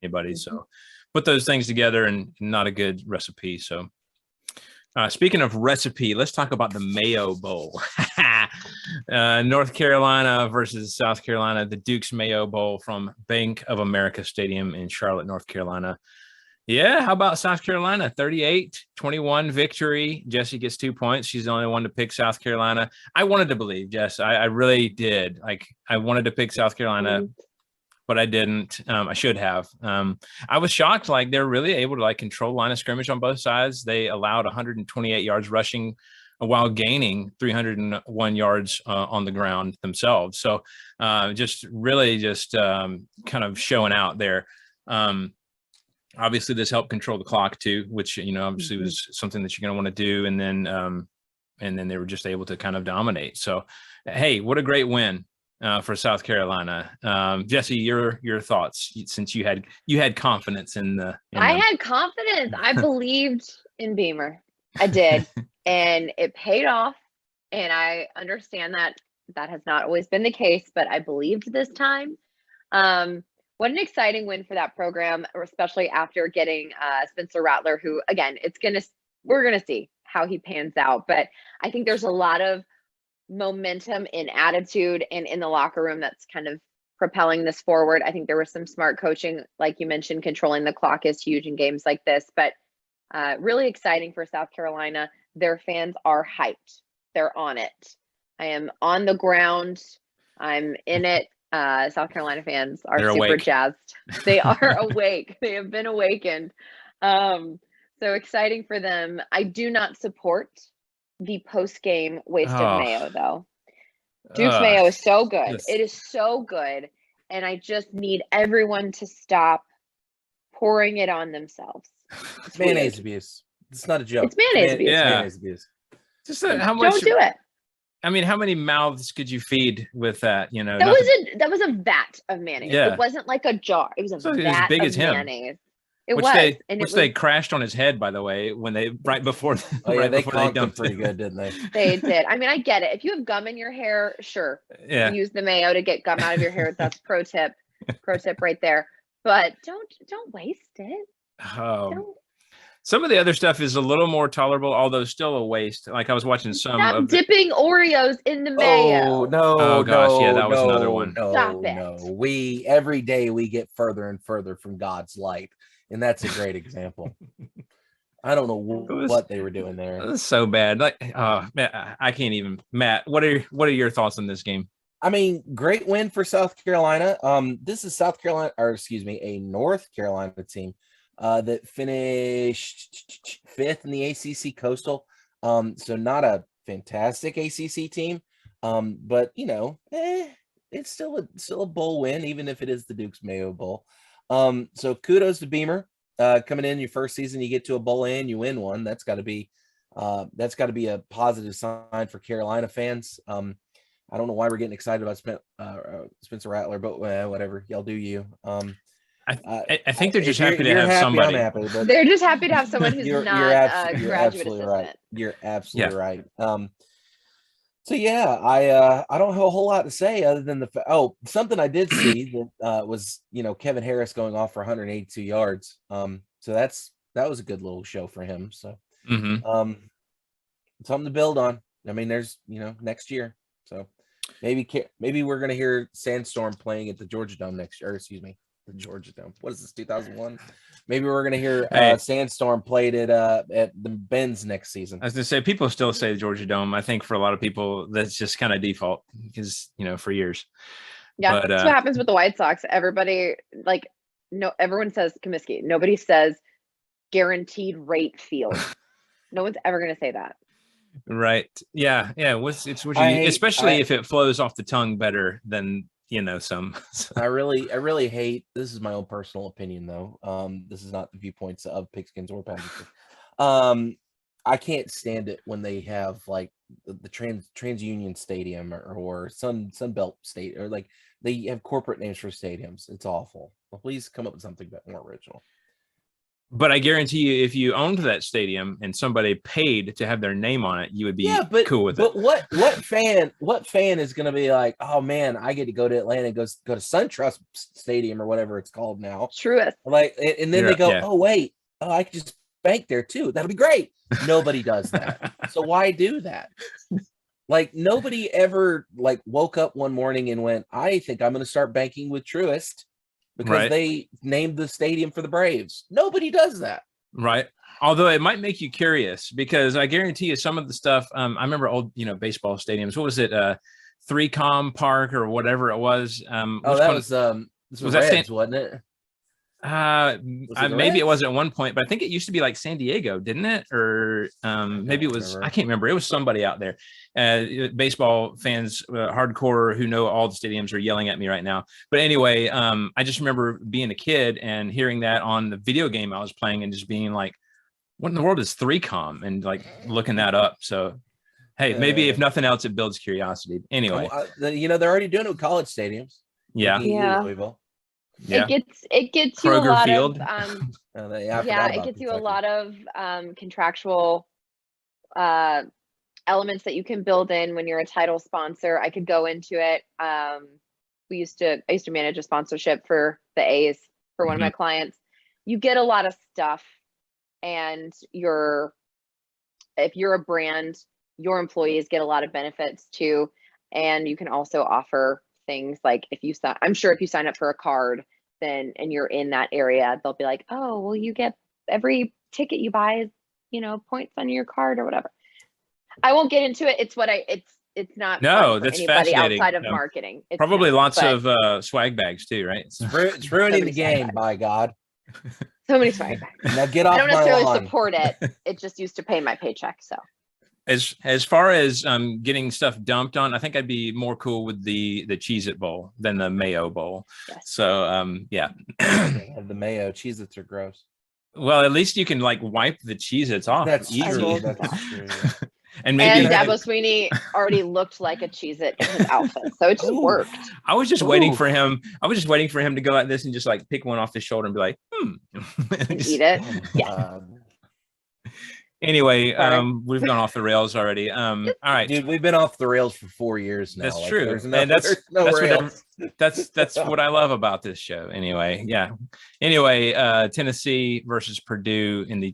anybody. So put those things together and not a good recipe. So speaking of recipe, let's talk about the Mayo Bowl. North Carolina versus South Carolina, the Duke's Mayo Bowl from Bank of America Stadium in Charlotte, North Carolina. Yeah, how about South Carolina? 38-21 victory. Jesse gets 2 points. She's the only one to pick South Carolina. I wanted to believe, Jess. I really did. Like, I wanted to pick South Carolina, but I didn't. I should have. I was shocked. Like, they're really able to like control line of scrimmage on both sides. They allowed 128 yards rushing while gaining 301 yards on the ground themselves. So just really just kind of showing out there. Obviously, this helped control the clock too, which obviously was something that you're going to want to do. And then they were just able to kind of dominate. So, hey, what a great win for South Carolina. Jesse, your thoughts, since you had confidence in the. I had confidence. I believed in Beamer. I did, and it paid off. And I understand that has not always been the case, but I believed this time. What an exciting win for that program, especially after getting Spencer Rattler, who, again, we're going to see how he pans out. But I think there's a lot of momentum in attitude and in the locker room that's kind of propelling this forward. I think there was some smart coaching, like you mentioned, controlling the clock is huge in games like this. But really exciting for South Carolina. Their fans are hyped. They're on it. I am on the ground. I'm in it. South Carolina fans are super awake. jazzed. They are awake. They have been awakened. So exciting for them. I do not support the post-game waste of mayo, though. Duke's mayo is so good. It is so good. And I just need everyone to stop pouring it on themselves. It's mayonnaise abuse. It's not a joke. It's mayonnaise abuse. Yeah. Mayonnaise abuse. Just how much? Don't do it. I mean, how many mouths could you feed with that? That was a vat of mayonnaise. Yeah. It wasn't like a jar. It was a vat as big of as him. mayonnaise. They crashed on his head, by the way, when they before they conked him pretty good, didn't they? They did. I mean, I get it. If you have gum in your hair, sure, use the mayo to get gum out of your hair. That's pro tip right there. But don't waste it. Some of the other stuff is a little more tolerable, although still a waste. Like I was watching some Stop of dipping Oreos in the mayo. Oh gosh, yeah, that was another one. Stop it. No, every day we get further and further from God's light, and that's a great example. I don't know what they were doing there. It was so bad. Like, man, I can't even. Matt, what are your thoughts on this game? I mean, great win for South Carolina. This is a North Carolina team that finished 5th in the ACC Coastal. So not a fantastic ACC team, but it's still a bowl win, even if it is the Duke's Mayo Bowl. So kudos to Beamer. Coming in your first season, you get to a bowl and you win one. That's got to be a positive sign for Carolina fans. I don't know why we're getting excited about Spencer Rattler, but whatever, y'all do you. I think they're just happy to have somebody. I'm happy, but they're just happy to have someone who's not a graduate assistant. Right. You're absolutely right. So yeah, I don't have a whole lot to say other than something I did see that was Kevin Harris going off for 182 yards. So that was a good little show for him. So something to build on. I mean, there's next year. So maybe we're gonna hear Sandstorm playing at the Georgia Dome next year. Or excuse me, the Georgia Dome. What is this? 2001? Maybe we're gonna hear Sandstorm played at the Benz next season. I was gonna say people still say the Georgia Dome. I think for a lot of people that's just kind of default because for years. Yeah, that's what happens with the White Sox. Everybody everyone says Comiskey. Nobody says guaranteed rate field. No one's ever gonna say that. Right. Yeah. Especially if it flows off the tongue better than some. I really hate. This is my own personal opinion, though. This is not the viewpoints of Pigskins or Pageantry. I can't stand it when they have like the TransUnion Stadium or Sunbelt State, or like they have corporate names for stadiums. It's awful. Well, please come up with something more original. But I guarantee you, if you owned that stadium and somebody paid to have their name on it, you would be cool with it. But what fan is going to be like, oh man, I get to go to Atlanta and go to SunTrust Stadium or whatever it's called now. Truist. Like, and then they go, oh wait, I can just bank there too. That'll be great. Nobody does that. So why do that? Like, nobody ever like woke up one morning and went, I think I'm going to start banking with Truist because they named the stadium for the Braves. Nobody does that. Right. Although it might make you curious, because I guarantee you some of the stuff, I remember old, baseball stadiums. What was it? 3Com Park or whatever it was. Was that Reds, wasn't it? Maybe it was at one point, but I think it used to be like San Diego, didn't it? Or maybe it was, I can't remember. It was somebody out there. Baseball fans, hardcore, who know all the stadiums are yelling at me right now. But anyway, I just remember being a kid and hearing that on the video game I was playing and just being like, what in the world is 3Com? And like looking that up. So, hey, maybe if nothing else, it builds curiosity. Anyway, they're already doing it with college stadiums. Yeah. Yeah. It gets you Kroger a lot Field. of it gets you a lot of contractual elements that you can build in when you're a title sponsor. I could go into it. I used to manage a sponsorship for the A's for one of my clients. You get a lot of stuff, and if you're a brand, your employees get a lot of benefits too, and you can also offer things like I'm sure if you sign up for a card then and you're in that area, they'll be like, oh, well, you get every ticket you buy is, points on your card or whatever. I won't get into it. It's not that's anybody fascinating. outside of marketing. It's probably lots of swag bags too, right? It's ruining the game, by God. So many swag bags. Now get off. I don't necessarily support it. It just used to pay my paycheck. So as far as getting stuff dumped on, I think I'd be more cool with the Cheez-It Bowl than the Mayo Bowl. Yes. So the Mayo Cheez-Its are gross. Well, at least you can like wipe the Cheez-Its off. That's easy. That's true. And Dabo Sweeney already looked like a Cheez-It in his outfit, so it just worked. I was just waiting for him. I was just waiting for him to go like this and just like pick one off his shoulder and be like, and eat it. Yeah. Anyway, we've gone off the rails already. All right, dude, we've been off the rails for 4 years now. That's true, and that's what I love about this show. Anyway, Tennessee versus Purdue in the